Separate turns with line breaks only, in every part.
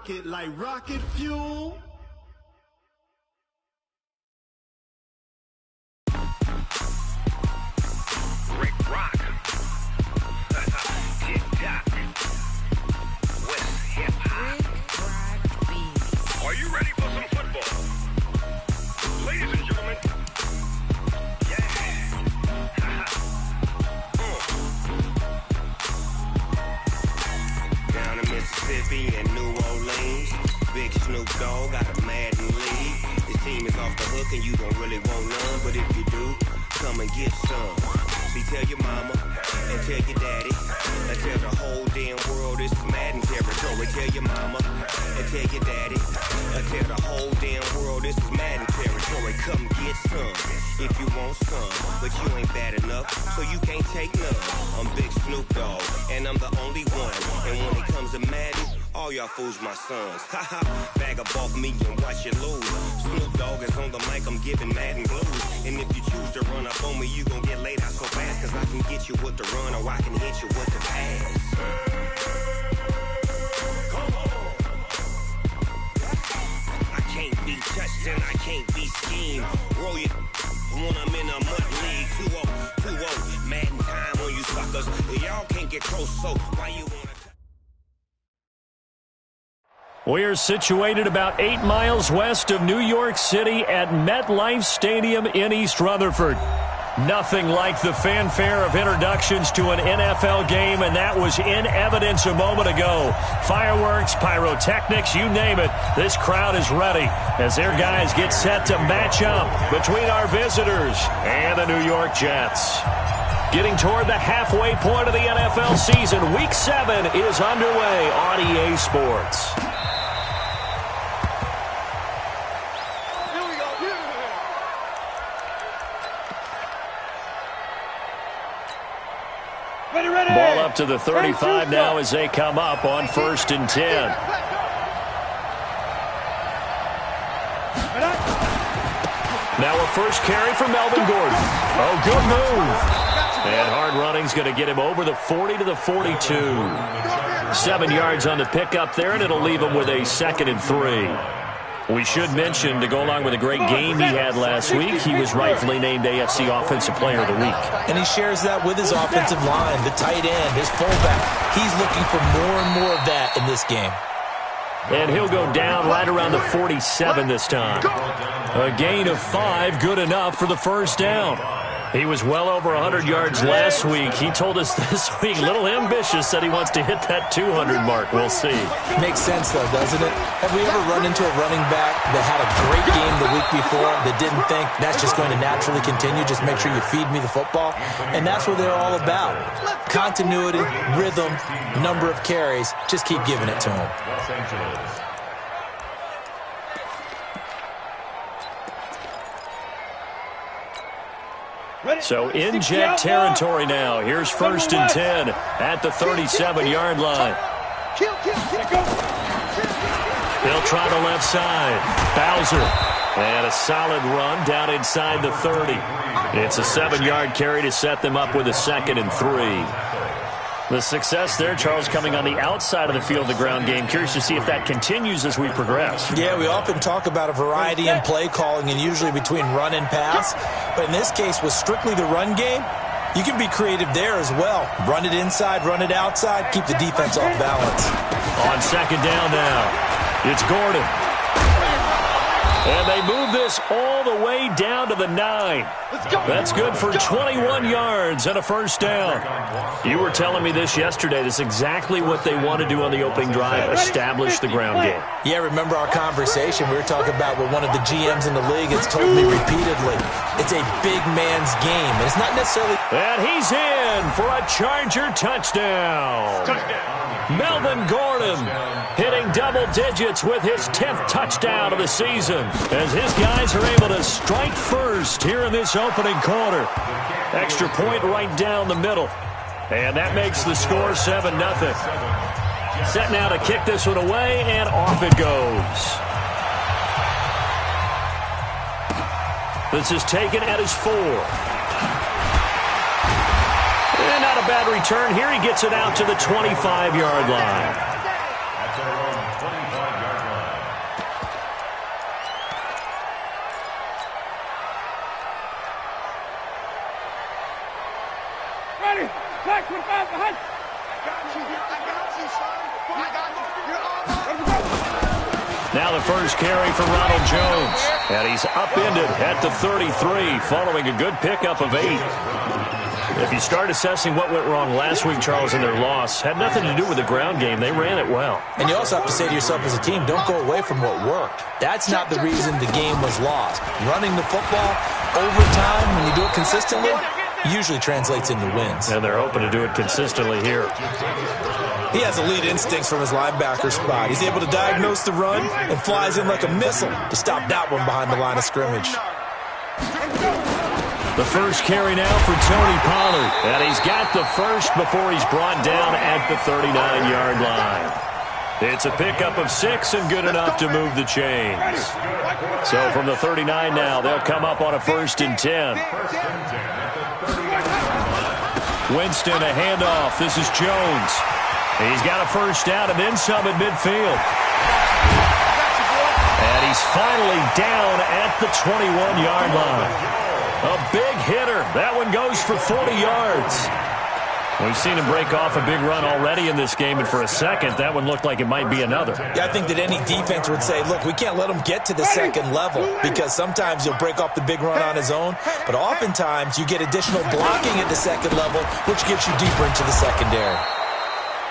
rock it like rocket fuel.
Rick Rock. Tick-tock. West hip-hop. Are you ready for some football? Ladies and gentlemen. Yeah. Down in Mississippi and New Orleans, Big Snoop Dogg got a Madden league. His team is off the hook and you don't really want none, but if you do, come and get some. See, tell your mama and tell your daddy and tell the whole damn world this is Madden territory. Tell your mama and tell your daddy and tell the whole damn world this is Madden territory. Come get some if you want some, but you ain't bad enough, so you can't take none. I'm Big Snoop Dogg and I'm the only one, and when it comes to Madden, all y'all fools my sons. Haha, bag up off me and watch you lose. Snoop Dogg is on the mic, I'm giving Madden blues. And if you choose to run up on me, you gon' get laid out so fast, cause I can get you with the run or I can hit you with the pass. Come on. I can't be touched and I can't be schemed. Roll it when I'm in a mud league. 2-0, Madden time on you suckers. Y'all can't get close, so why you wanna...
We're situated about 8 miles west of New York City at MetLife Stadium in East Rutherford. Nothing like the fanfare of introductions to an NFL game, and that was in evidence a moment ago. Fireworks, pyrotechnics, you name it. This crowd is ready as their guys get set to match up between our visitors and the New York Jets. Getting toward the halfway point of the NFL season, Week 7 is underway on EA Sports. Ball up to the 35 now as they come up on 1st and 10. Now a first carry for Melvin Gordon. Oh, good move. And hard running's going to get him over the 40 to the 42. 7 yards on the pickup there, and it'll leave him with a 2nd and 3. We should mention, to go along with a great game he had last week, he was rightfully named AFC Offensive Player of the Week.
And he shares that with his offensive line, the tight end, his fullback. He's looking for more and more of that in this game.
And he'll go down right around the 47 this time. A gain of 5, good enough for the first down. He was well over 100 yards last week. He told us this week, a little ambitious, that he wants to hit that 200 mark. We'll see.
Makes sense, though, doesn't it? Have we ever run into a running back that had a great game the week before that didn't think that's just going to naturally continue? Just make sure you feed me the football. And that's what they're all about. Continuity, rhythm, number of carries. Just keep giving it to him.
So in Jet territory now. Here's 1st and 10 at the 37-yard line. They'll try the left side. Bowser. And a solid run down inside the 30. It's a 7-yard carry to set them up with a 2nd and 3. The success there, Charles, coming on the outside of the field, the ground game. Curious to see if that continues as we progress.
Yeah, we often talk about a variety in play calling and usually between run and pass. But in this case, with strictly the run game, you can be creative there as well. Run it inside, run it outside, keep the defense off balance.
On 2nd down now, it's Gordon. And they move this all the way down to the 9. That's good for 21 yards and a first down. You were telling me this yesterday. This is exactly what they want to do on the opening drive, establish the ground game.
Yeah, remember our conversation? We were talking about what one of the GMs in the league has told me repeatedly. It's a big man's game. And it's not necessarily...
And he's in for a Charger touchdown. Melvin Gordon hitting double digits with his 10th touchdown of the season as his guys are able to strike first here in this opening quarter. Extra point right down the middle. And that makes the score 7-0. Set now to kick this one away, and off it goes. This is taken at his 4. And not a bad return here. He gets it out to the 25-yard line. Now the first carry for Ronald Jones. And he's upended at the 33 following a good pickup of 8. If you start assessing what went wrong last week, Charles, in their loss, had nothing to do with the ground game. They ran it well.
And you also have to say to yourself as a team, don't go away from what worked. That's not the reason the game was lost. Running the football over time, when you do it consistently, usually translates into wins.
And they're hoping to do it consistently here.
He has elite instincts from his linebacker spot. He's able to diagnose the run and flies in like a missile to stop that one behind the line of scrimmage.
The first carry now for Tony Pollard. And he's got the first before he's brought down at the 39-yard line. It's a pickup of 6 and good enough to move the chains. So from the 39 now, they'll come up on a 1st and 10. Winston, a handoff. This is Jones. He's got a first down and then some at midfield. And he's finally down at the 21-yard line. A big hitter. That one goes for 40 yards. We've seen him break off a big run already in this game, and for a second, that one looked like it might be another.
Yeah, I think that any defense would say, look, we can't let him get to the second level because sometimes he'll break off the big run on his own, but oftentimes you get additional blocking at the second level, which gets you deeper into the secondary.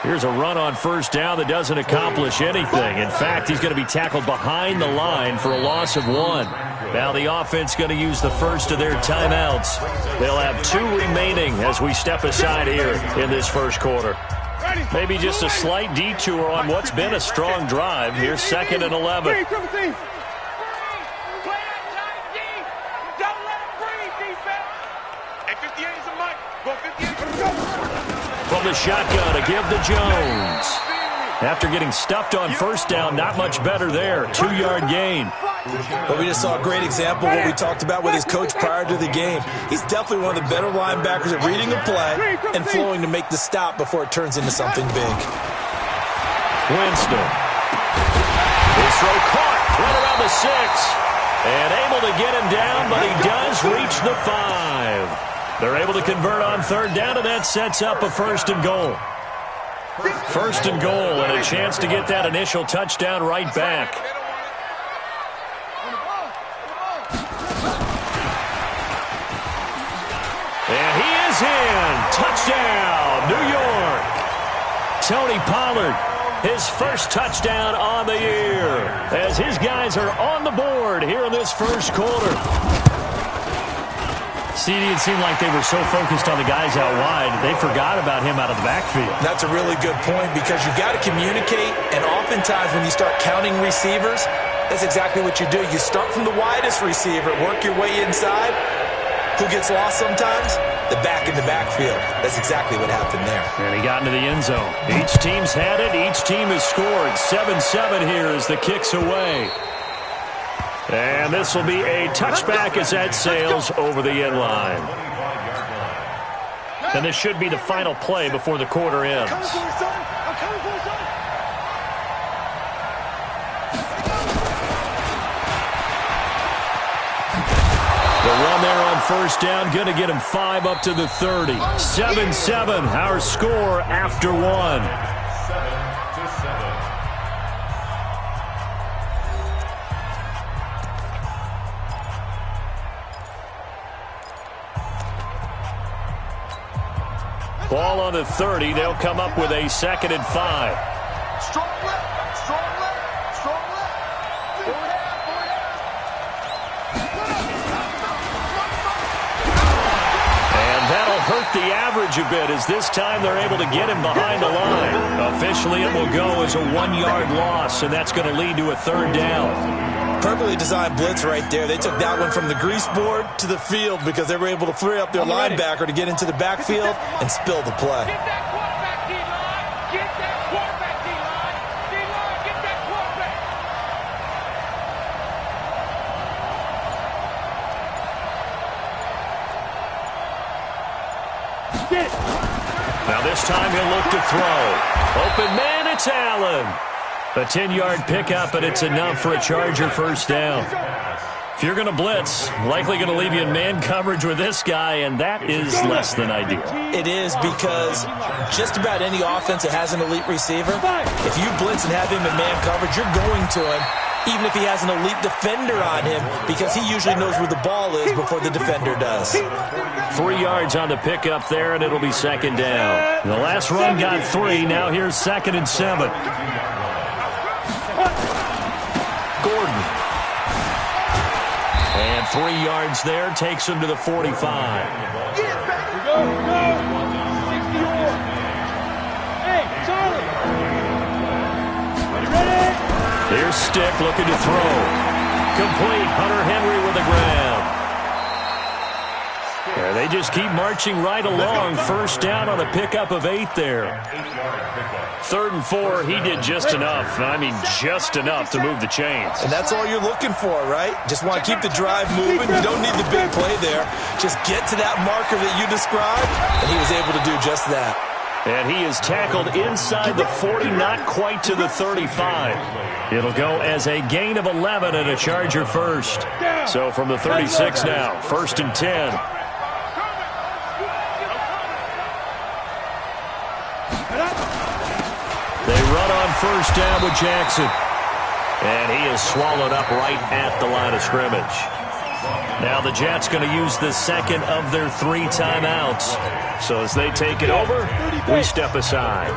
Here's a run on first down that doesn't accomplish anything. In fact, he's going to be tackled behind the line for a loss of 1. Now the offense going to use the first of their timeouts. They'll have 2 remaining as we step aside here in this first quarter. Maybe just a slight detour on what's been a strong drive. Here's 2nd and 11. From the shotgun to give to Jones. After getting stuffed on first down, not much better there. 2-yard gain.
But we just saw a great example of what we talked about with his coach prior to the game. He's definitely one of the better linebackers at reading a play and flowing to make the stop before it turns into something big.
Winston. His throw caught right around the 6. And able to get him down, but he does reach the 5. They're able to convert on 3rd down, and that sets up a 1st and goal. 1st and goal, and a chance to get that initial touchdown right back. And he is in. Touchdown, New York. Tony Pollard, his first touchdown on the year, as his guys are on the board here in this first quarter. CD, it seemed like they were so focused on the guys out wide, they forgot about him out of the backfield.
That's a really good point because you've got to communicate, and oftentimes when you start counting receivers, that's exactly what you do. You start from the widest receiver, work your way inside. Who gets lost sometimes? The back in the backfield. That's exactly what happened there.
And he got into the end zone. Each team's had it. Each team has scored. 7-7 here as the kick's away. And this will be a touchback as that sails over the end line. And this should be the final play before the quarter ends. The run there on first down, going to get him 5 up to the 30. 7-7, our score after 1. Ball on the 30. They'll come up with a 2nd and 5.
Strong left, strong left, strong left. Forward half,
And that'll hurt the average a bit as this time they're able to get him behind the line. Officially, it will go as a 1-yard loss, and that's going to lead to a 3rd down.
Perfectly designed blitz right there. They took that one from the grease board to the field because they were able to free up their linebacker to get into the backfield and spill the play.
Get that quarterback, D-line. Get that quarterback, D-line. D-line, get that quarterback.
Now this time he'll look to throw. Open man, it's Allen. A 10-yard pickup, and it's enough for a Charger first down. If you're going to blitz, likely going to leave you in man coverage with this guy, and that is less than ideal.
It is, because just about any offense that has an elite receiver, if you blitz and have him in man coverage, you're going to him, even if he has an elite defender on him, because he usually knows where the ball is before the defender does.
3 yards on the pickup there, and it'll be second down. The last run got 3. Now here's 2nd and 7. Gordon. And 3 yards there takes him to the 45.
Go, go. 64. Hey, Charlie. Ready?
Here's Stick looking to throw. Complete. Hunter Henry with the grab. Yeah, they just keep marching right along. First down on a pickup of 8 there. 3rd and 4, he did just enough. I mean, just enough to move the chains.
And that's all you're looking for, right? Just want to keep the drive moving. You don't need the big play there. Just get to that marker that you described, and he was able to do just that.
And he is tackled inside the 40, not quite to the 35. It'll go as a gain of 11 and a Charger first. So from the 36 now, 1st and 10. They run on first down with Jackson. And he is swallowed up right at the line of scrimmage. Now the Jets going to use the second of their 3 timeouts. So as they take it over, we step aside.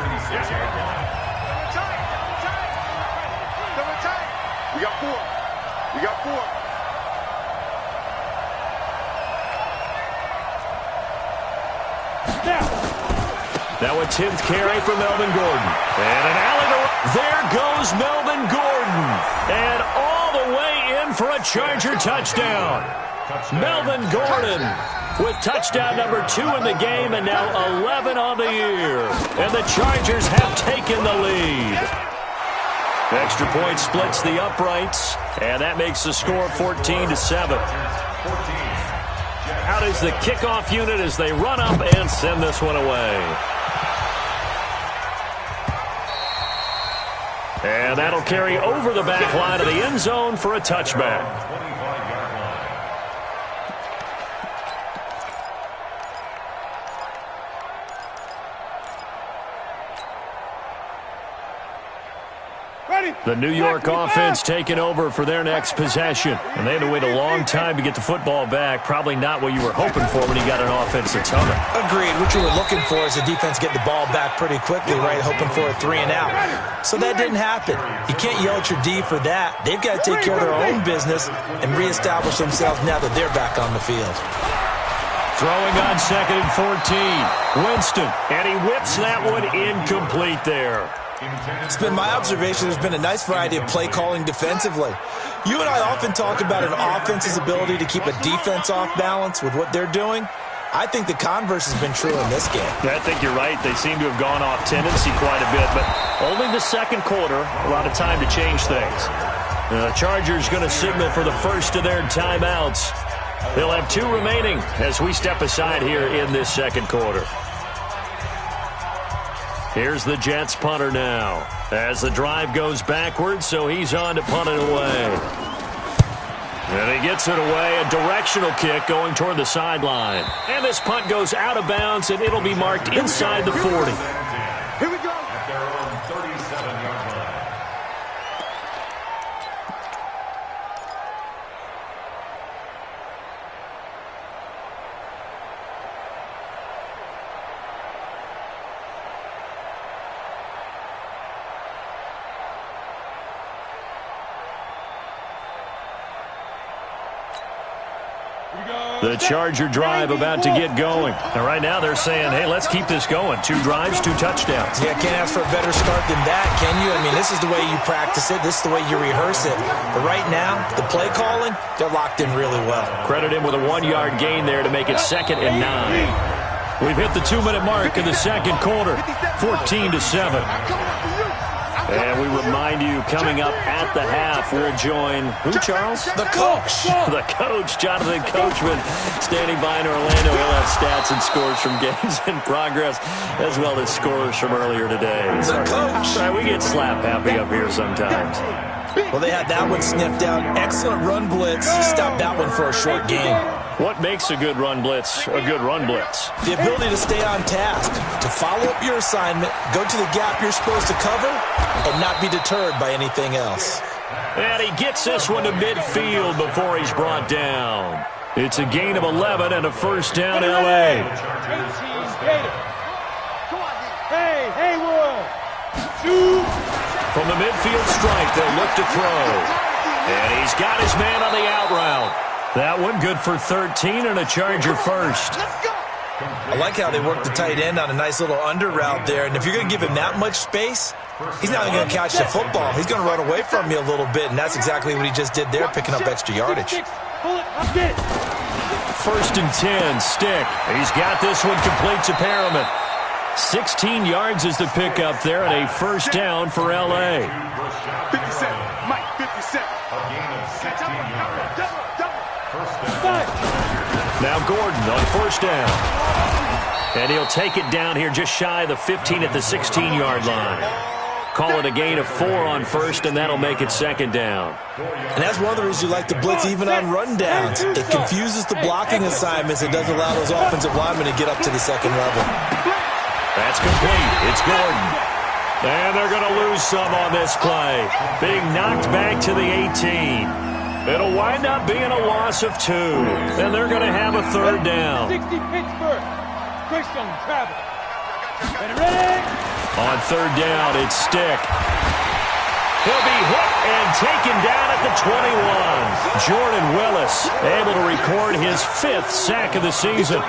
We got 4. We got 4.
Now a 10th carry for Melvin Gordon. And an alley to... There goes Melvin Gordon. And all the way in for a Charger touchdown. Melvin Gordon with touchdown number 2 in the game and now 11 on the year. And the Chargers have taken the lead. Extra point splits the uprights. And that makes the score 14-7. Out is the kickoff unit as they run up and send this one away. And that'll carry over the back line of the end zone for a touchback. The New York offense taking over for their next possession. And they had to wait a long time to get the football back. Probably not what you were hoping for when you got an offense that's humming.
Agreed. What you were looking for is the defense get the ball back pretty quickly, right? Hoping for a 3 and out. So that didn't happen. You can't yell at your D for that. They've got to take care of their own business and reestablish themselves now that they're back on the field.
Throwing on 2nd and 14. Winston. And he whips that one incomplete there.
It's been my observation there's been a nice variety of play calling defensively. You and I often talk about an offense's ability to keep a defense off balance with what they're doing. I think the converse has been true in this game.
I think you're right. They seem to have gone off tendency quite a bit, but only the second quarter, a lot of time to change things. The Chargers going to signal for the first of their timeouts. They'll have 2 remaining as we step aside here in this second quarter. Here's the Jets punter now as the drive goes backwards, so he's on to punt it away. And he gets it away, a directional kick going toward the sideline. And this punt goes out of bounds, and it'll be marked inside the 40.
Here we go.
The Charger drive about to get going. And right now they're saying, hey, let's keep this going. 2 drives, 2 touchdowns.
Yeah, can't ask for a better start than that, can you? I mean, this is the way you practice it. This is the way you rehearse it. But right now, the play calling, they're locked in really well.
Credit him with a 1-yard gain there to make it 2nd and 9. We've hit the 2-minute mark in the second quarter, 14-7. And we remind you, coming up at the half, we'll join, who, Charles?
The coach.
The coach, Jonathan Coachman, standing by in Orlando. He'll have stats and scores from games in progress, as well as scores from earlier today.
The coach.
We get slap happy up here sometimes.
Well, they had that one sniffed out. Excellent run blitz. Stopped that one for a short gain.
What makes a good run blitz a good run blitz?
The ability to stay on task, to follow up your assignment, go to the gap you're supposed to cover, and not be deterred by anything else.
And he gets this one to midfield before he's brought down. It's a gain of 11 and a first down, L.A.
Hey, Haywood. Shoot.
From the midfield strike, they'll look to throw. And he's got his man on the out route. That one good for 13 and a Charger first.
I like how they work the tight end on a nice little under route there. And if you're going to give him that much space, he's not going to catch the football. He's going to run away from you a little bit, and that's exactly what he just did there, picking up extra yardage.
First and 10, Stick. He's got this one complete to Perriman. 16 yards is the pickup there, and a first down for L.A.
57, Mike, 57. A gain of 16 yards.
Now Gordon on first down. And he'll take it down here just shy of the 15 at the 16-yard line. Call it a gain of 4 on first, and that'll make it second down.
And that's one of the reasons you like to blitz even on rundowns. It confuses the blocking assignments. It doesn't allow those offensive linemen to get up to the second level.
That's complete. It's Gordon. And they're going to lose some on this play. Being knocked back to the 18. It'll wind up being a loss of 2. And they're going to have a third down.
60 Pittsburgh. Christian travel. Ready?
On third down, it's Stick. He'll be hit and taken down at the 21. Jordan Willis able to record his 5th sack of the season.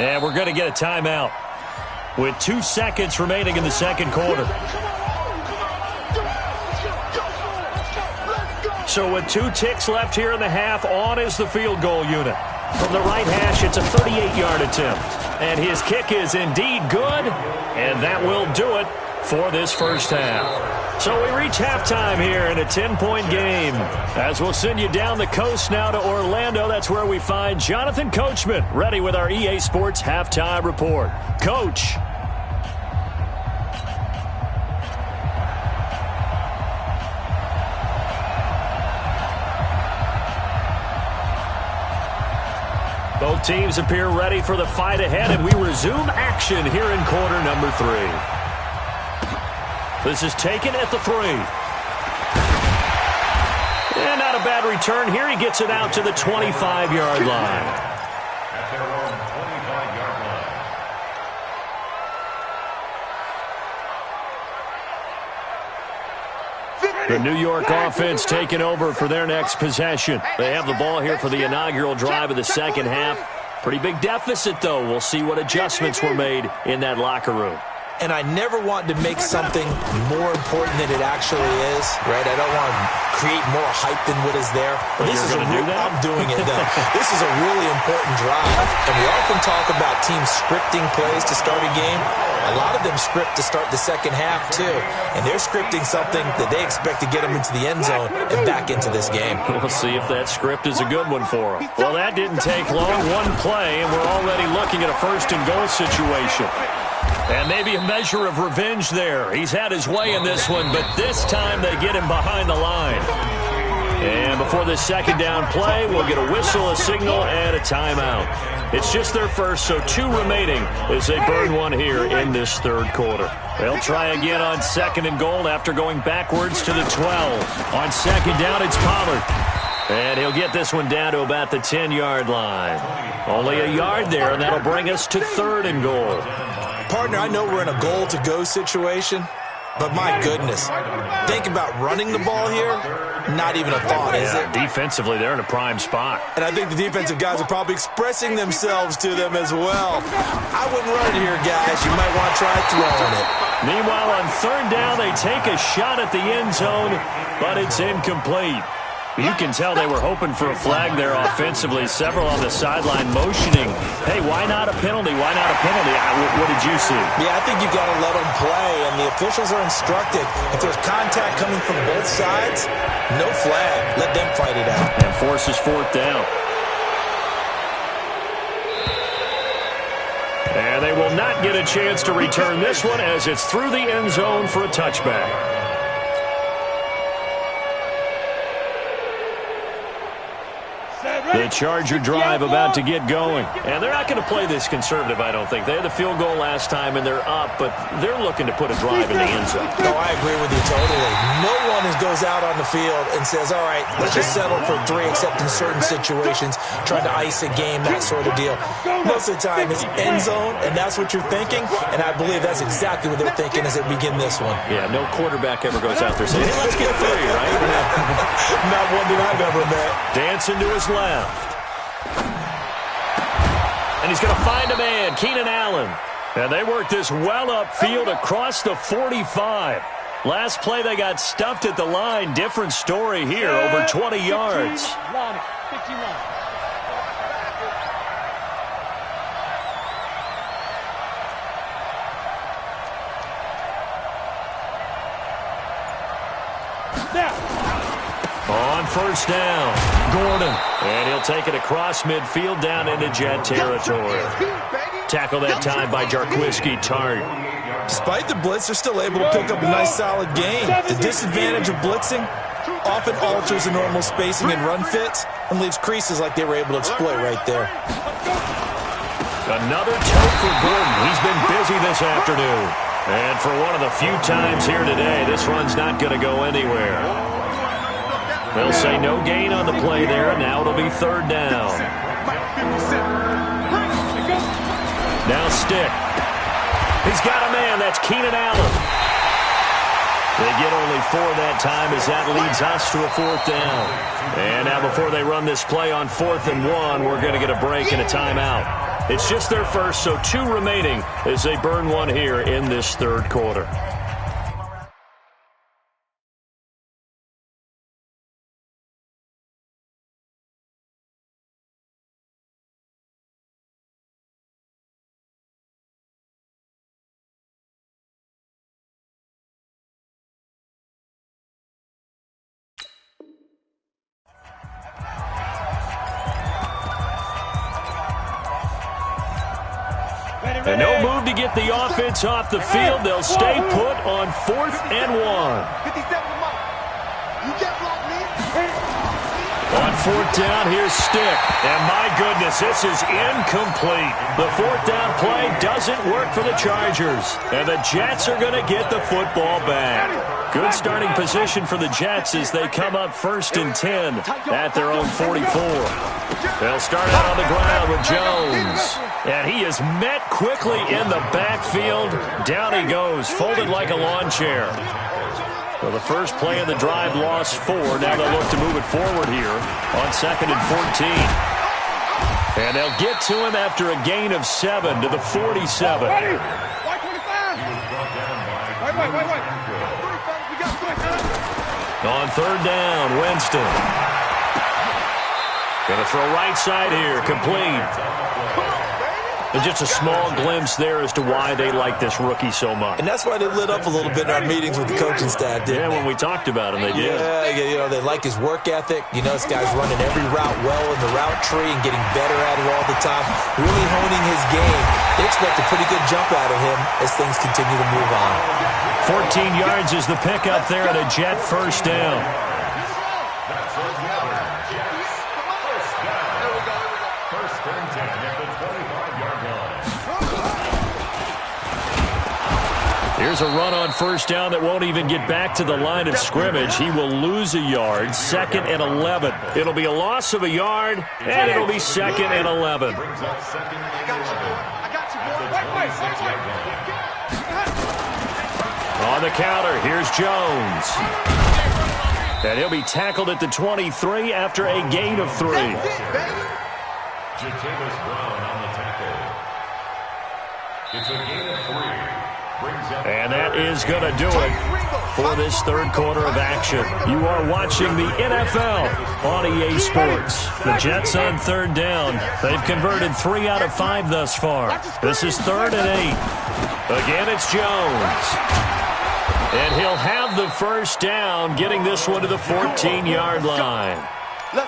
And we're going to get a timeout with 2 seconds remaining in the second quarter. So with 2 ticks left here in the half, on is the field goal unit. From the right hash, it's a 38-yard attempt. And his kick is indeed good, and that will do it for this first half. So we reach halftime here in a 10-point game. As we'll send you down the coast now to Orlando, that's where we find Jonathan Coachman, ready with our EA Sports Halftime Report. Coach. Both teams appear ready for the fight ahead, and we resume action here in quarter number 3. This is taken at the 3. And not a bad return here. He gets it out to the 25-yard line.
At their own 25-yard line.
The New York offense taking over for their next possession. They have the ball here for the inaugural drive of the second half. Pretty big deficit, though. We'll see what adjustments were made in that locker room.
And I never want to make something more important than it actually is, right? I don't want to create more hype than what is there. But
This is
I'm doing it, though. This is a really important drive. And we often talk about teams scripting plays to start a game. A lot of them script to start the second half, too. And they're scripting something that they expect to get them into the end zone and back into this game.
We'll see if that script is a good one for them. Well, that didn't take long. One play, and we're already looking at a first-and-goal situation. And maybe a measure of revenge there. He's had his way in this one, but this time they get him behind the line. And before this second down play, we'll get a whistle, a signal, and a timeout. It's just their first, so 2 remaining as they burn one here in this third quarter. They'll try again on second and goal after going backwards to the 12. On second down, it's Pollard. And he'll get this one down to about the 10-yard line. Only a yard there, and that'll bring us to third and goal.
Partner, I know we're in a goal-to-go situation, but my goodness, think about running the ball here. Not even a thought, is it?
Defensively, they're in a prime spot.
And I think the defensive guys are probably expressing themselves to them as well. I wouldn't run it here, guys. You might want to try throwing it.
Meanwhile, on third down, they take a shot at the end zone, but it's incomplete. You can tell they were hoping for a flag there offensively. Several on the sideline motioning. Hey, why not a penalty? Why not a penalty? What did you see?
Yeah, I think you've got to let them play, and the officials are instructed. If there's contact coming from both sides, no flag. Let them fight it out.
And forces fourth down. And they will not get a chance to return this one as it's through the end zone for a touchback. The Charger drive about to get going. And they're not going to play this conservative, I don't think. They had the field goal last time, and they're up, but they're looking to put a drive in the end zone.
No, I agree with you totally. No one goes out on the field and says, all right, let's just settle for 3, except in certain situations, trying to ice a game, that sort of deal. Most of the time, it's end zone, and that's what you're thinking, and I believe that's exactly what they're thinking as they begin this one.
Yeah, no quarterback ever goes out there saying, hey, let's get 3, right?
Not one that I've ever met.
Dancing to his left. And he's going to find a man, Keenan Allen. And they work this well upfield across the 45. Last play, they got stuffed at the line. Different story here, over 20 yards. On first down, Gordon. And he'll take it across midfield down into Jet territory. Tackle that time by Jarquiski Tart.
Despite the blitz, they're still able to pick up a nice, solid gain. The disadvantage of blitzing often alters the normal spacing and run fits and leaves creases like they were able to exploit right there.
Another tote for Gordon. He's been busy this afternoon. And for one of the few times here today, this run's not going to go anywhere. They'll say no gain on the play there. Now it'll be third down. Now Stick. He's got a man. That's Keenan Allen. They get only 4 that time as that leads us to a fourth down. And now before they run this play on 4th and 1, we're going to get a break and a timeout. It's just their first, so 2 remaining as they burn one here in this third quarter. And no move to get the offense off the field. They'll stay put on 4th and 1. On 4th down, here's Stick. And my goodness, this is incomplete. The 4th down play doesn't work for the Chargers. And the Jets are going to get the football back. Good starting position for the Jets as they come up 1st and 10 at their own 44. They'll start out on the ground with Jones. And he is met quickly in the backfield. Down he goes, folded like a lawn chair. Well, the first play of the drive lost 4. Now they'll look to move it forward here on 2nd and 14. And they'll get to him after a gain of 7 to the 47. On 3rd down, Winston. Going to throw right side here, complete. And just a small glimpse there as to why they like this rookie so much.
And that's why they lit up a little bit in our meetings with the coaching staff, didn't they?
When we talked about him, they did.
Yeah, you know, they like his work ethic. You know, this guy's running every route well in the route tree and getting better at it all the time, really honing his game. They expect a pretty good jump out of him as things continue to move on.
14 yards is the pickup there at a Jet first down. Here's a run on first down that won't even get back to the line of scrimmage. He will lose a yard, 2nd and 11. It'll be a loss of a yard, and it'll be 2nd and 11. On the counter, here's Jones. And he'll be tackled at the 23 after a gain of 3.
It's a gain of 3.
And that is going to do it for this third quarter of action. You are watching the NFL on EA Sports. The Jets on 3rd down. They've converted 3 out of 5 thus far. This is 3rd and 8. Again, it's Jones. And he'll have the first down, getting this one to the 14-yard line.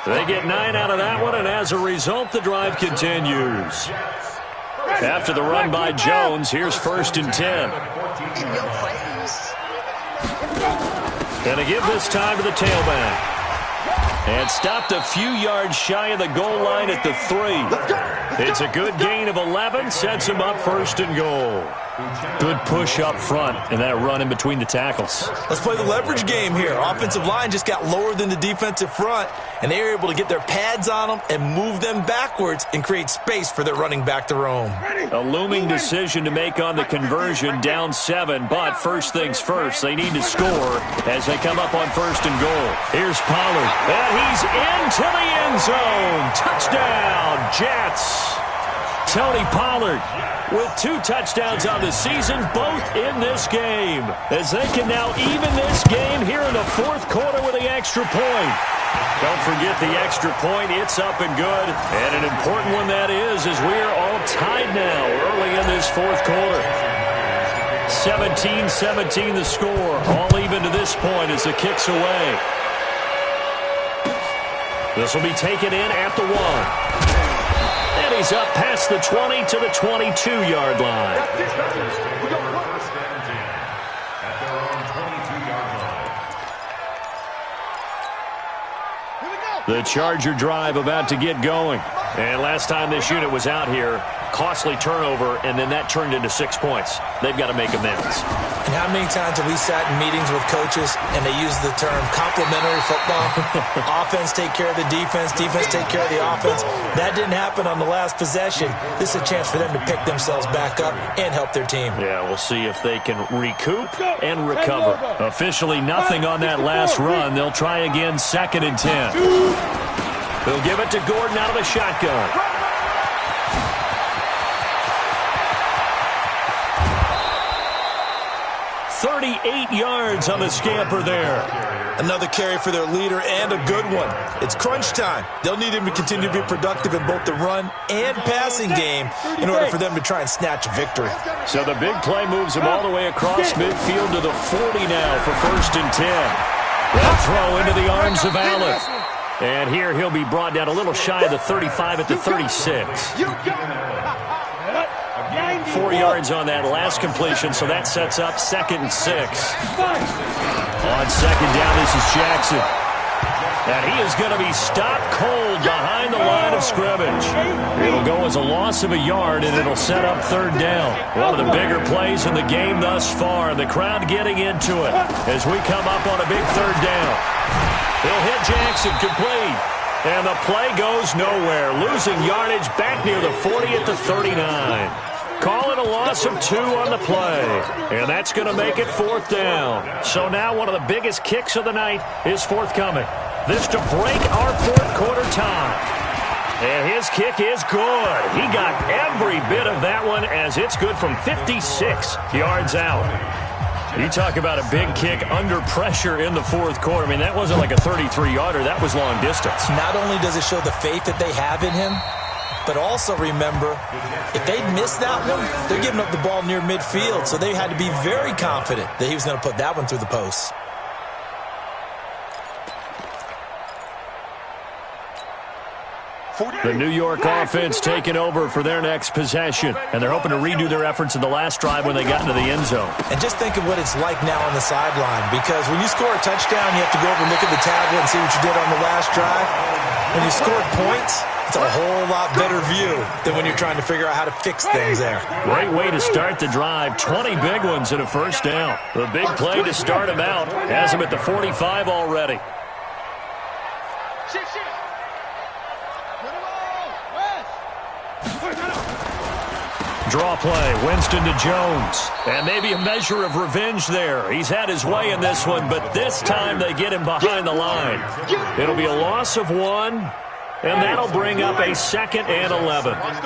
They get 9 out of that one, and as a result, the drive continues. After the run by Jones, here's 1st and 10.
In your face.
And to give this time to the tailback. And stopped a few yards shy of the goal line at the 3. It's a good gain of 11, sets him up 1st and goal. Good push up front and that run in between the tackles.
Let's play the leverage game here. Offensive line just got lower than the defensive front, and they were able to get their pads on them and move them backwards and create space for their running back to roam.
A looming decision to make on the conversion, down 7, but first things first, they need to score as they come up on 1st and goal. Here's Pollard, and he's into the end zone. Touchdown, Jets. Tony Pollard with 2 touchdowns on the season, both in this game, as they can now even this game here in the 4th quarter with the extra point. Don't forget the extra point. It's up and good, and an important one that is, as we are all tied now early in this 4th quarter. 17-17 the score, all even to this point as the kick's away. This will be taken in at the 1. And he's up past the 20 to the 22-yard line.
At their own 22-yard line.
The Charger drive about to get going. And last time this unit was out here, costly turnover, and then that turned into 6 points. They've got to make amends.
And how many times have we sat in meetings with coaches and they use the term complementary football? Offense take care of the defense, defense take care of the offense. That didn't happen on the last possession. This is a chance for them to pick themselves back up and help their team.
Yeah, we'll see if they can recoup and recover. Officially nothing on that last run. They'll try again, 2nd and 10. They'll give it to Gordon out of the shotgun. 38 yards on the scamper there.
Another carry for their leader and a good one. It's crunch time. They'll need him to continue to be productive in both the run and passing game in order for them to try and snatch a victory.
So the big play moves him all the way across midfield to the 40 now for 1st and 10. That throw into the arms of Allen. And here he'll be brought down a little shy of the 35 at the 36. 4 yards on that last completion, so that sets up 2nd and 6. On 2nd down, this is Jackson. And he is going to be stopped cold behind the line of scrimmage. It'll go as a loss of a yard, and it'll set up 3rd down. One of the bigger plays in the game thus far. The crowd getting into it as we come up on a big 3rd down. He'll hit Jackson, complete. And the play goes nowhere. Losing yardage back near the 40 at the 39. Call it a loss of 2 on the play. And that's going to make it 4th down. So now one of the biggest kicks of the night is forthcoming. This to break our 4th quarter tie. And his kick is good. He got every bit of that one as it's good from 56 yards out. You talk about a big kick under pressure in the 4th quarter. I mean, that wasn't like a 33-yarder. That was long distance.
Not only does it show the faith that they have in him, but also remember, if they'd missed that one, they're giving up the ball near midfield, so they had to be very confident that he was going to put that one through the post.
The New York offense taking over for their next possession, and they're hoping to redo their efforts in the last drive when they got into the end zone.
And just think of what it's like now on the sideline, because when you score a touchdown, you have to go over and look at the tablet and see what you did on the last drive. When you scored points, it's a whole lot better view than when you're trying to figure out how to fix things there.
Great way to start the drive. 20 big ones and a 1st down. The big play to start him out has him at the 45 already. Draw play, Winston to Jones. And maybe a measure of revenge there. He's had his way in this one, but this time they get him behind the line. It'll be a loss of 1, and that'll bring up a 2nd and 11.
At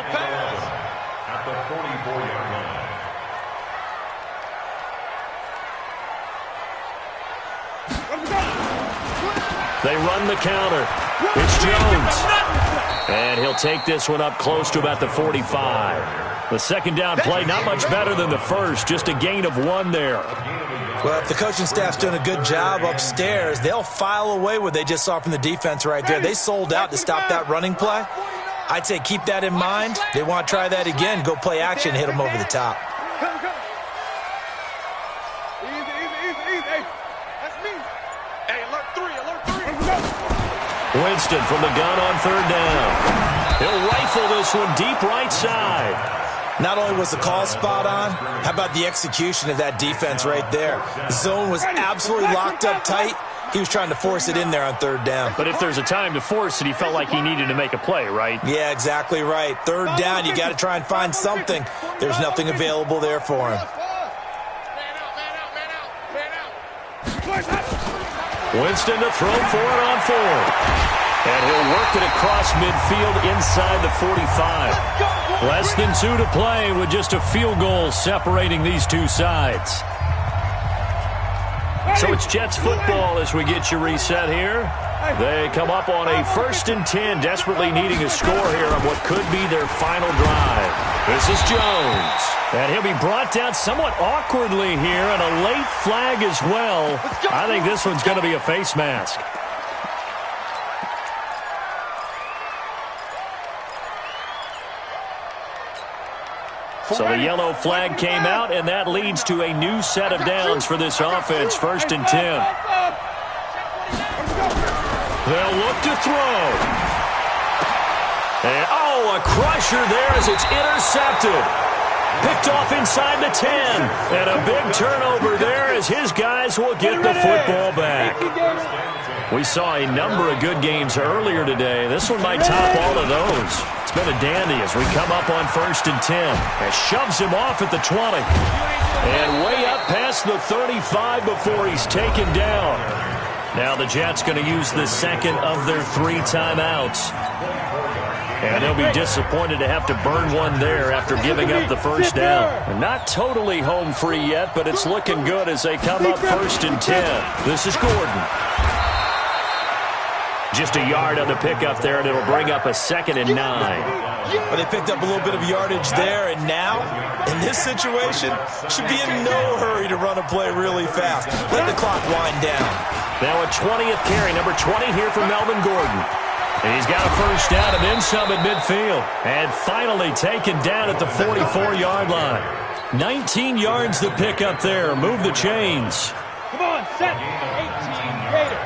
the 44-yard line.
They run the counter. It's Jones. And he'll take this one up close to about the 45. The 2nd down play, not much better than the first, just a gain of 1 there.
Well, if the coaching staff's doing a good job upstairs, they'll file away what they just saw from the defense right there. They sold out to stop that running play. I'd say keep that in mind. They want to try that again. Go play action, hit them over the top.
Easy. That's me. Hey, alert 3.
Winston from the gun on third down. He'll rifle this one deep right side.
Not only was the call spot on, how about the execution of that defense right there? The zone was absolutely locked up tight. He was trying to force it in there on third down.
But if there's a time to force it, he felt like he needed to make a play, right?
Yeah, exactly right. Third down, you got to try and find something. There's nothing available there for him.
Winston to throw for it on fourth. And he'll work it across midfield inside the 45. Less than 2 to play with just a field goal separating these two sides. So it's Jets football as we get you reset here. They come up on a 1st and 10, desperately needing a score here on what could be their final drive. This is Jones. And he'll be brought down somewhat awkwardly here, and a late flag as well. I think this one's going to be a face mask. So the yellow flag came out, and that leads to a new set of downs for this offense, 1st and 10. They'll look to throw. And, a crusher there as it's intercepted. Picked off inside the 10. And a big turnover there as his guys will get the football back. We saw a number of good games earlier today. This one might top all of those. It's been a dandy as we come up on 1st and 10. And shoves him off at the 20. And way up past the 35 before he's taken down. Now the Jets going to use the second of their 3 timeouts. And they'll be disappointed to have to burn one there after giving up the first down. They're not totally home free yet, but it's looking good as they come up 1st and 10. This is Gordon. Just a yard on the pickup there, and it'll bring up a 2nd and 9.
But they picked up a little bit of yardage there, and now, in this situation, should be in no hurry to run a play really fast. Let the clock wind down.
Now a 20th carry, number 20 here for Melvin Gordon. And he's got a first down and then some at midfield. And finally taken down at the 44-yard line. 19 yards to pick up there. Move the chains.
Come on, set. 18 Raiders.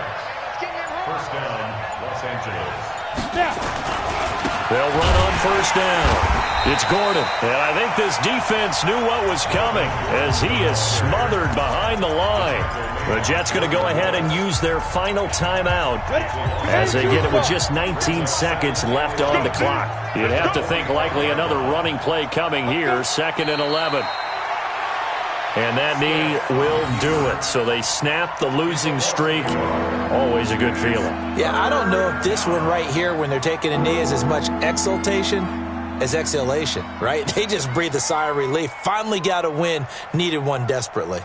First down, Los Angeles.
Now.
They'll run on first down. It's Gordon. And I think this defense knew what was coming as he is smothered behind the line. The Jets going to go ahead and use their final timeout as they get it with just 19 seconds left on the clock. You'd have to think likely another running play coming here, 2nd and 11. And that knee will do it. So they snap the losing streak. Always a good feeling.
Yeah, I don't know if this one right here when they're taking a knee is as much exultation as exhalation, right? They just breathe a sigh of relief. Finally got a win. Needed one desperately.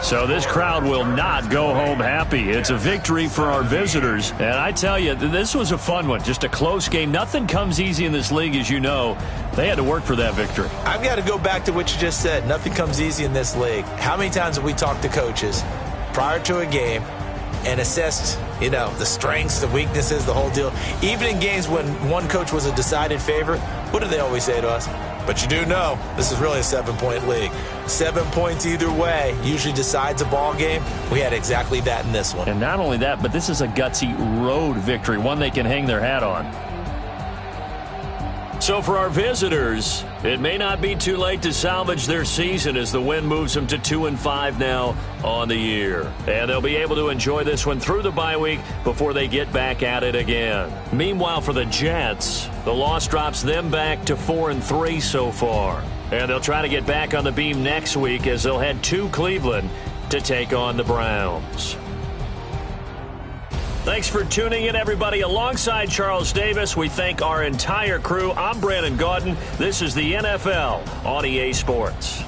So this crowd will not go home happy. It's a victory for our visitors. And I tell you, this was a fun one. Just a close game. Nothing comes easy in this league, as you know. They had to work for that victory.
I've got to go back to what you just said. Nothing comes easy in this league. How many times have we talked to coaches prior to a game and assessed, the strengths, the weaknesses, the whole deal? Even in games when one coach was a decided favorite, what do they always say to us? But you do know this is really a 7-point league. 7 points either way usually decides a ball game. We had exactly that in this one.
And not only that, but this is a gutsy road victory, one they can hang their hat on. So for our visitors, it may not be too late to salvage their season as the win moves them to 2-5 now on the year. And they'll be able to enjoy this one through the bye week before they get back at it again. Meanwhile, for the Jets, the loss drops them back to 4-3 so far. And they'll try to get back on the beam next week as they'll head to Cleveland to take on the Browns. Thanks for tuning in, everybody. Alongside Charles Davis, we thank our entire crew. I'm Brandon Gaudin. This is the NFL on EA Sports.